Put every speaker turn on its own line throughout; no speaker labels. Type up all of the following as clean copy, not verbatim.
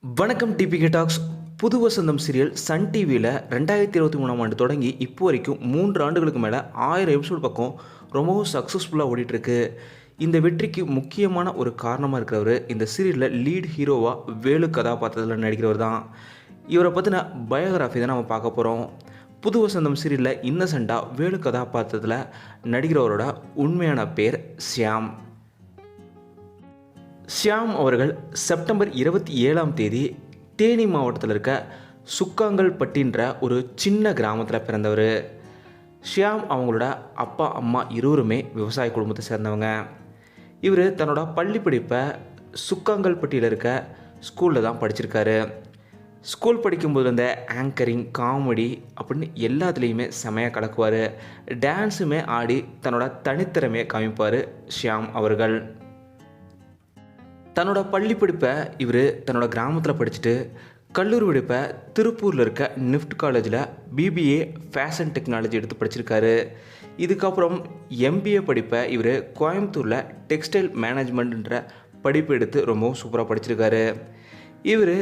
வணக்கம் DPK tax. புது வசந்தம் serial Sun டிவியில் 2023ஆம் ஆண்டு தொடங்கி இப்போ வரைக்கும் 3 ஆண்டுகளுக்கு மேலே 1000 எபிசோட் பக்கம் ரொம்பவும் சக்ஸஸ்ஃபுல்லாக ஓடிட்டுருக்கு. இந்த வெற்றிக்கு முக்கியமான ஒரு காரணமாக இருக்கிறவர் இந்த சீரியலில் லீட் ஹீரோவாக வேலு கதாபாத்திரத்தில் நடிக்கிறவர் தான். இவரை பற்றின பயோகிராஃபி தான் நம்ம பார்க்க போகிறோம். புது வசந்தம் சீரியலில் இன்னசென்ட்டாக வேலு கதாபாத்திரத்தில் நடிக்கிறவரோட உண்மையான பேர் ஷியாம். ஷியாம் அவர்கள் செப்டம்பர் 27ஆம் தேதி தேனி மாவட்டத்தில் இருக்க சுக்காங்கல்பட்டின்ற ஒரு சின்ன கிராமத்தில் பிறந்தவர். ஷியாம் அவங்களோட அப்பா அம்மா இருவருமே விவசாய குடும்பத்தை சேர்ந்தவங்க. இவர் தன்னோட பள்ளி படிப்பை சுக்காங்கல்பட்டியில் இருக்க ஸ்கூலில் தான் படிச்சிருக்காரு. ஸ்கூல் படிக்கும்போது இருந்த ஆங்கரிங், காமெடி அப்படின்னு எல்லாத்துலேயுமே செமையாக கலக்குவார். டான்ஸுமே ஆடி தன்னோட தனித்திறமையை காமிப்பார் ஷியாம் அவர்கள். தன்னோட பள்ளி படிப்பை இவர் தன்னோட கிராமத்தில் படிச்சுட்டு கல்லூரி படிப்பை திருப்பூரில் இருக்க நிஃப்ட் காலேஜில் பிபிஏ ஃபேஷன் டெக்னாலஜி எடுத்து படிச்சிருக்காரு. இதுக்கப்புறம் எம்பிஏ படிப்பை இவர் கோயம்புத்தூரில் டெக்ஸ்டைல் மேனேஜ்மெண்ட்ன்ற படிப்பு எடுத்து ரொம்பவும் சூப்பராக படிச்சிருக்காரு. இவர்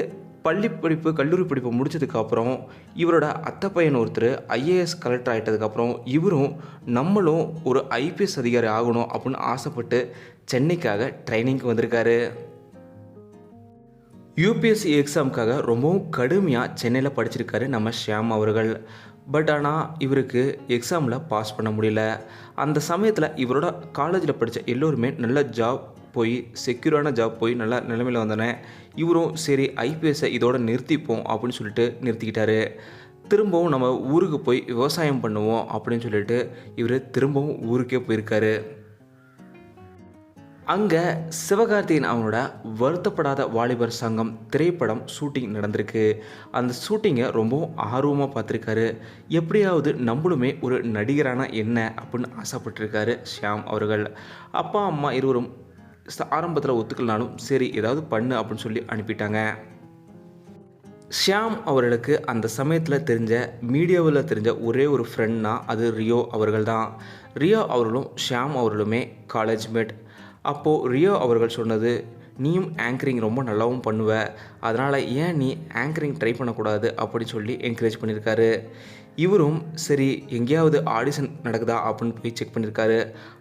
பள்ளி படிப்பு கல்லூரி படிப்பை முடித்ததுக்கப்புறம் இவரோட அத்தை பையன் ஒருத்தர் ஐஏஎஸ் கலெக்டர் ஆகிட்டதுக்கப்புறம் இவரும் நம்மளும் ஒரு ஐபிஎஸ் அதிகாரி ஆகணும் அப்படின்னு ஆசைப்பட்டு சென்னைக்காக ட்ரைனிங்க்கு வந்திருக்காரு. யூபிஎஸ்சி எக்ஸாமுக்காக ரொம்பவும் கடுமையாக சென்னையில் படிச்சிருக்காரு நம்ம ஷியாம் அவர்கள். பட் ஆனால் இவருக்கு எக்ஸாமில் பாஸ் பண்ண முடியல. அந்த சமயத்தில் இவரோட காலேஜில் படித்த எல்லோருமே நல்ல ஜாப் போய் செக்யூரான ஜாப் போய் நல்ல நிலைமையில் வந்தோடனே இவரும் சரி ஐபிஎஸ்ஸை இதோட நிறுத்திப்போம் அப்படின்னு சொல்லிட்டு நிறுத்திக்கிட்டாரு. திரும்பவும் நம்ம ஊருக்கு போய் விவசாயம் பண்ணுவோம் அப்படின்னு சொல்லிட்டு இவர் திரும்பவும் ஊருக்கே போயிருக்காரு. அங்கே சிவகார்த்திகேயன் அவனோட வருத்தப்படாத வாலிபர் சங்கம் திரைப்படம் ஷூட்டிங் நடந்திருக்கு. அந்த ஷூட்டிங்கை ரொம்பவும் ஆர்வமாக பார்த்துருக்காரு. எப்படியாவது நம்மளுமே ஒரு நடிகரான என்ன அப்படின்னு ஆசைப்பட்டிருக்காரு ஷியாம் அவர்கள். அப்பா அம்மா இருவரும் ஆரம்பத்தில் ஒத்துக்கலனாலும் சரி ஏதாவது பண்ணு அப்படின்னு சொல்லி அனுப்பிட்டாங்க. ஷியாம் அவர்களுக்கு அந்த சமயத்தில் தெரிஞ்ச மீடியாவில் தெரிஞ்ச ஒரே ஒரு ஃப்ரெண்ட்னா அது ரியோ அவர்கள் தான். ரியோ அவர்களும் ஷியாம் அவர்களுமே காலேஜ் மேட். அப்போது ரியோ அவர்கள் சொன்னது, நீயும் ஆங்கரிங் ரொம்ப நல்லாவும் பண்ணுவ, அதனால் ஏன் நீ ஆங்கரிங் ட்ரை பண்ணக்கூடாது அப்படின்னு சொல்லி என்கரேஜ் பண்ணியிருக்காரு. இவரும் சரி எங்கேயாவது ஆடிஷன் நடக்குதா அப்படின்னு போய் செக் பண்ணியிருக்காரு.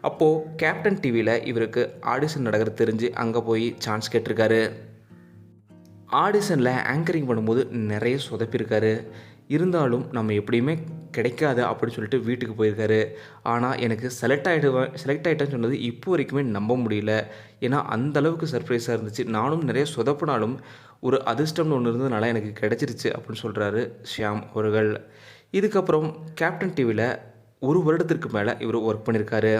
அப்போது கேப்டன் டிவியில் இவருக்கு ஆடிஷன் நடக்கிறது தெரிஞ்சு அங்கே போய் சான்ஸ் கேட்டிருக்காரு. ஆடிஷனில் ஆங்கரிங் பண்ணும்போது நிறைய சொதப்பியிருக்காரு. இருந்தாலும் நம்ம எப்படியுமே கிடைக்காது அப்படின்னு சொல்லிட்டு வீட்டுக்கு போயிருக்காரு. ஆனால் எனக்கு செலக்ட் ஆகிட்டேன்னு சொன்னது இப்போ வரைக்குமே நம்ப முடியல. ஏன்னா அந்தளவுக்கு சர்ப்ரைஸாக இருந்துச்சு. நானும் நிறைய சொதப்பினாலும் ஒரு அதிர்ஷ்டம்னு ஒன்று இருந்ததுனால எனக்கு கிடச்சிருச்சு அப்படின்னு சொல்கிறாரு ஷியாம் அவர்கள். இதுக்கப்புறம் கேப்டன் டிவியில் 1 வருடத்திற்கு மேலே இவர் ஒர்க் பண்ணியிருக்காரு.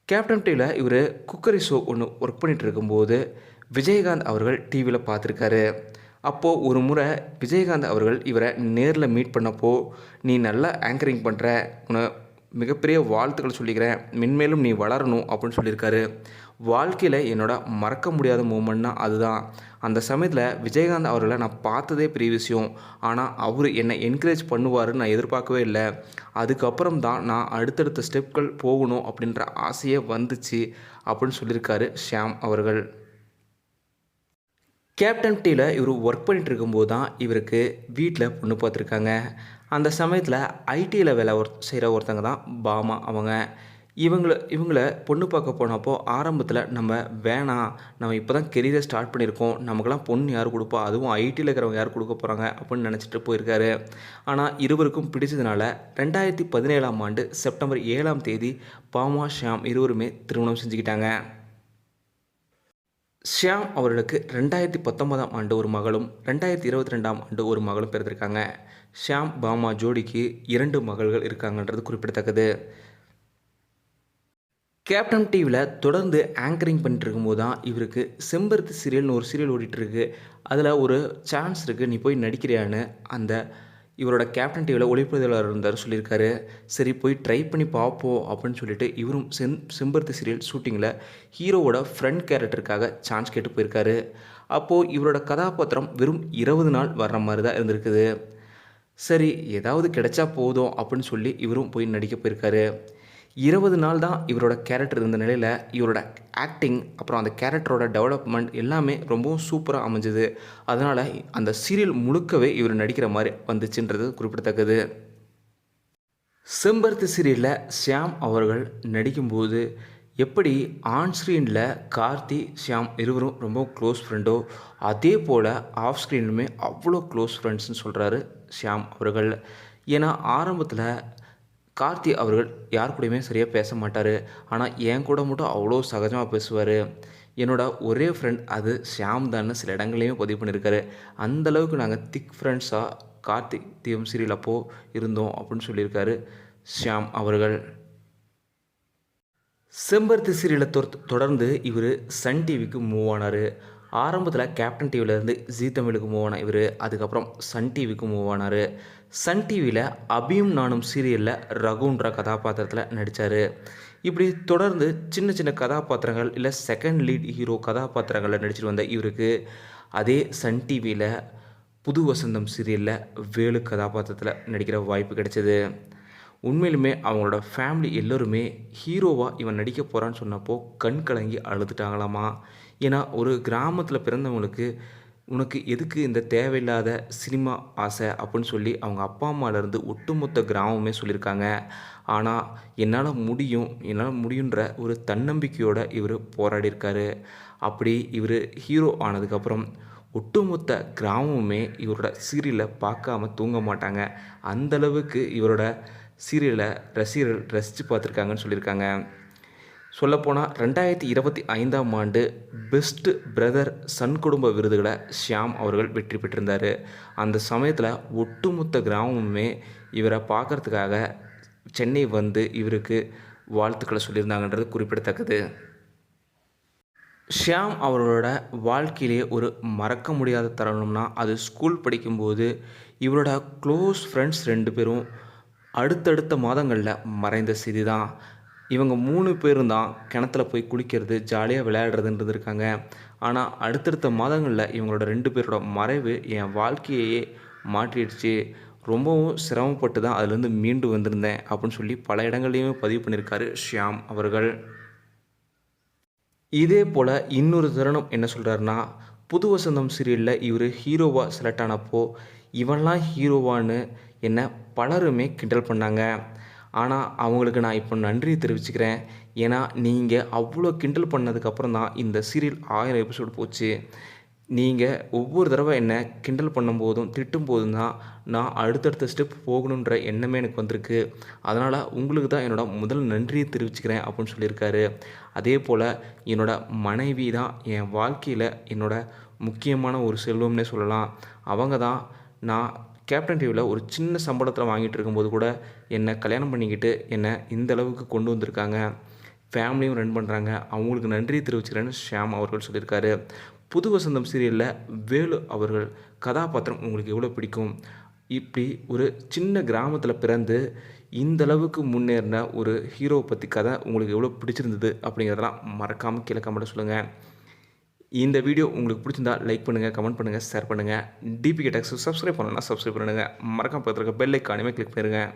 கேப்டன் டிவியில் இவர் குக்கரி ஷோ ஒன்று ஒர்க் பண்ணிகிட்டு இருக்கும்போது விஜயகாந்த் அவர்கள் டிவியில் பார்த்துருக்காரு. அப்போது ஒரு முறை விஜயகாந்த் அவர்கள் இவரை நேரில் மீட் பண்ணப்போ, நீ நல்லா ஆங்கரிங் பண்ணுற, உன்னை மிகப்பெரிய வாழ்த்துக்களை சொல்லிக்கிறேன், மென்மேலும் நீ வளரணும் அப்படின்னு சொல்லியிருக்காரு. வாழ்க்கையில் என்னோட மறக்க முடியாத மூமெண்ட்னா அதுதான். அந்த சமயத்தில் விஜயகாந்த் அவர்களை நான் பார்த்ததே பெரிய விஷயம். ஆனால் அவர் என்னை என்கரேஜ் பண்ணுவாருன்னு நான் எதிர்பார்க்கவே இல்லை. அதுக்கப்புறம் தான் நான் அடுத்தடுத்த ஸ்டெப்கள் போகணும் அப்படின்ற ஆசையே வந்துச்சு அப்படின்னு சொல்லியிருக்காரு ஷியாம் அவர்கள். கேப்டன் டிவியில் இவர் ஒர்க் பண்ணிகிட்டு இருக்கும்போது தான் இவருக்கு வீட்டில் பொண்ணு பார்த்துருக்காங்க. அந்த சமயத்தில் ஐடியில் வேலை செய்கிற ஒருத்தங்க தான் பாமா அவங்க. இவங்கள பொண்ணு பார்க்க போனப்போ ஆரம்பத்தில் நம்ம வேணாம், நம்ம இப்போ தான் கெரியரை ஸ்டார்ட் பண்ணியிருக்கோம், நமக்கெல்லாம் பொண்ணு யார் கொடுப்பா, அதுவும் ஐடியில் இருக்கிறவங்க யார் கொடுக்க போகிறாங்க அப்படின்னு நினச்சிட்டு போயிருக்காரு. ஆனால் இருவருக்கும் பிடிச்சதுனால 2017ஆம் ஆண்டு செப்டம்பர் 7ஆம் தேதி பாமா ஷியாம் இருவருமே திருமணம் செஞ்சுக்கிட்டாங்க. ஷியாம் அவர்களுக்கு 2019ஆம் ஆண்டு ஒரு மகளும் 2022ஆம் ஆண்டு ஒரு மகளும் பிறந்திருக்காங்க. ஷியாம் பாமா ஜோடிக்கு 2 மகள்கள் இருக்காங்கன்றது குறிப்பிடத்தக்கது. கேப்டன் டிவியில் தொடர்ந்து ஆங்கரிங் பண்ணிட்டு இருக்கும்போது தான் இவருக்கு செம்பருத்தி சீரியல்னு ஒரு சீரியல் ஓடிட்டுருக்கு. அதில் ஒரு சான்ஸ் இருக்குது, நீ போய் நடிக்கிறியான்னு அந்த இவரோட கேப்டன் டிவியில் ஒளிப்பதிவாளர் இருந்தார் சொல்லியிருக்காரு. சரி போய் ட்ரை பண்ணி பார்ப்போம் அப்படின்னு சொல்லிட்டு இவரும் செம்பருத்தி சீரியல் ஷூட்டிங்கில் ஹீரோவோட ஃப்ரெண்ட் கேரக்டருக்காக சான்ஸ் கேட்டு போயிருக்காரு. அப்போது இவரோட கதாபாத்திரம் வெறும் 20 நாள் வர்ற மாதிரி தான் இருந்திருக்குது. சரி ஏதாவது கிடைச்சா போதும் அப்படின்னு சொல்லி இவரும் போய் நடிக்க போயிருக்காரு. 20 நாள் தான் இவரோட கேரக்டர் இருந்த நிலையில் இவரோட ஆக்டிங் அப்புறம் அந்த கேரக்டரோட டெவலப்மெண்ட் எல்லாமே ரொம்பவும் சூப்பராக அமைஞ்சுது. அதனால் அந்த சீரியல் முழுக்கவே இவர் நடிக்கிற மாதிரி வந்துச்சுன்றது குறிப்பிடத்தக்கது. செம்பருத்தி சீரியலில் ஷியாம் அவர்கள் நடிக்கும்போது எப்படி ஆன் ஸ்க்ரீனில் கார்த்தி ஷியாம் இருவரும் ரொம்ப க்ளோஸ் ஃப்ரெண்டோ அதே போல் ஆஃப் ஸ்க்ரீனுமே அவ்வளோ க்ளோஸ் ஃப்ரெண்ட்ஸ்னு சொல்கிறாரு ஷியாம் அவர்கள். ஏன்னா ஆரம்பத்தில் கார்த்தி அவர்கள் யார் கூடயுமே சரியாக பேச மாட்டார். ஆனால் என் கூட மட்டும் அவ்வளோ சகஜமாக பேசுவார். என்னோட ஒரே ஃப்ரெண்ட் அது ஷியாம் தான்னு சில இடங்களையும் பதிவு பண்ணியிருக்காரு. அந்தளவுக்கு நாங்கள் திக் ஃப்ரெண்ட்ஸாக கார்த்திக் தீபம் சீரியல் அப்போது இருந்தோம் அப்படின்னு சொல்லியிருக்காரு ஷியாம் அவர்கள். செம்பருத்தி சீரியலை தொடர்ந்து இவர் சன் டிவிக்கு மூவ் ஆனார். ஆரம்பத்தில் கேப்டன் டிவிலேருந்து ஜீ தமிழுக்கு மூவ் ஆன இவர் அதுக்கப்புறம் சன் டிவிக்கு மூவ் ஆனார். சன் டிவியில் அபியும் நானும் சீரியலில் ரகுன்ற கதாபாத்திரத்தில் நடித்தார். இப்படி தொடர்ந்து சின்ன சின்ன கதாபாத்திரங்கள் இல்லை செகண்ட் லீட் ஹீரோ கதாபாத்திரங்களில் நடிச்சிட்டு வந்த இவருக்கு அதே சன் டிவியில் புது வசந்தம் சீரியலில் வேலு கதாபாத்திரத்தில் நடிக்கிற வாய்ப்பு கிடைச்சிது. உண்மையிலுமே அவங்களோட ஃபேமிலி எல்லோருமே ஹீரோவாக இவன் நடிக்க போகிறான்னு சொன்னப்போ கண் கலங்கி அழுதுட்டாங்களாமா. ஏன்னா ஒரு கிராமத்தில் பிறந்தவங்களுக்கு உனக்கு எதுக்கு இந்த தேவையில்லாத சினிமா ஆசை அப்படின்னு சொல்லி அவங்க அப்பா அம்மாவிலேருந்து ஒட்டுமொத்த கிராமமே சொல்லியிருக்காங்க. ஆனால் என்னால் முடியுன்ற ஒரு தன்னம்பிக்கையோடு இவர் போராடியிருக்காரு. அப்படி இவர் ஹீரோ ஆனதுக்கப்புறம் ஒட்டுமொத்த கிராமமுமே இவரோட சீரியலை பார்க்காம தூங்க மாட்டாங்க. அந்தளவுக்கு இவரோட சீரியலை ரசிகர்கள் ரசித்து பார்த்துருக்காங்கன்னு சொல்லியிருக்காங்க. சொல்லப்போனால் 2025ஆம் ஆண்டு பெஸ்ட்டு பிரதர் சன் குடும்ப விருதுகளை ஷியாம் அவர்கள் வெற்றி பெற்றிருந்தார். அந்த சமயத்தில் ஒட்டுமொத்த கிராமமுமே இவரை பார்க்குறதுக்காக சென்னை வந்து இவருக்கு வாழ்த்துக்களை சொல்லியிருந்தாங்கன்றது குறிப்பிடத்தக்கது. ஷியாம் அவர்களோட வாழ்க்கையிலேயே ஒரு மறக்க முடியாத தருணம்னா அது ஸ்கூல் படிக்கும்போது இவரோட க்ளோஸ் ஃப்ரெண்ட்ஸ் 2 பேரும் அடுத்தடுத்த மாதங்களில் மறைந்த செய்தி தான். இவங்க 3 பேரும் தான் கிணத்துல போய் குளிக்கிறது ஜாலியாக விளையாடுறதுன்னு இருந்திருக்காங்க. ஆனால் அடுத்தடுத்த மாதங்களில் இவங்களோட 2 பேரோட மறைவு என் வாழ்க்கையே மாற்றிடுச்சு. ரொம்பவும் சிரமப்பட்டு தான் அதுலேருந்து மீண்டு வந்திருந்தேன் அப்படின்னு சொல்லி பல இடங்கள்லையுமே பதிவு பண்ணியிருக்காரு ஷியாம் அவர்கள். இதே போல் இன்னொரு தருணம் என்ன சொல்கிறாருன்னா, புது வசந்தம் சீரியலில் இவர் ஹீரோவாக செலக்ட் ஆனப்போ இவன்லாம் ஹீரோவான்னு என்ன பலருமே கிண்டல் பண்ணாங்க. ஆனால் அவங்களுக்கு நான் இப்போ நன்றி தெரிவிச்சுக்கிறேன். ஏன்னா நீங்கள் அவ்வளோ கிண்டல் பண்ணதுக்கப்புறம் தான் இந்த சீரியல் 1000 எபிசோடு போச்சு. நீங்கள் ஒவ்வொரு தடவை என்ன கிண்டல் பண்ணும்போதும் திட்டும்போதும் தான் நான் அடுத்தடுத்த ஸ்டெப் போகணுன்ற எண்ணமே எனக்கு வந்திருக்கு. அதனால் உங்களுக்கு தான் என்னோட முதல் நன்றியை தெரிவிச்சுக்கிறேன் அப்படின்னு சொல்லியிருக்காரு. அதே போல் என்னோட மனைவி தான் என் வாழ்க்கையில் என்னோட முக்கியமான ஒரு செல்வம்னே சொல்லலாம். அவங்க தான் நான் கேப்டன் டிவியில் ஒரு சின்ன சம்பளத்தில் வாங்கிட்டு இருக்கும்போது கூட என்னை கல்யாணம் பண்ணிக்கிட்டு என்னை இந்த அளவுக்கு கொண்டு வந்திருக்காங்க. ஃபேமிலியும் ரன் பண்ணுறாங்க. அவங்களுக்கு நன்றி தெரிவிச்சுக்கிறேன்னு ஷியாம் அவர்கள் சொல்லியிருக்காரு. புது வசந்தம் சீரியலில் வேலு அவர்கள் கதாபாத்திரம் உங்களுக்கு எவ்வளோ பிடிக்கும்? இப்படி ஒரு சின்ன கிராமத்தில் பிறந்து இந்தளவுக்கு முன்னேறின ஒரு ஹீரோவை பற்றி கதை உங்களுக்கு எவ்வளோ பிடிச்சிருந்தது அப்படிங்கிறதெல்லாம் மறக்காமல் கீழே கமெண்ட்டில் சொல்லுங்கள். இந்த வீடியோ உங்களுக்கு பிடிச்சிருந்தா லைக் பண்ணுங்கள், கமெண்ட் பண்ணுங்கள், ஷேர் பண்ணுங்கள். டிபிகே டாக்ஸ் சப்ஸ்கிரைப் பண்ணணும்னா சப்ஸ்கிரைப் பண்ணுங்கள். மறக்காம பக்கத்தில் இருக்க பெல் ஐக்கானுமே கிளிக் பண்ணுங்கள்.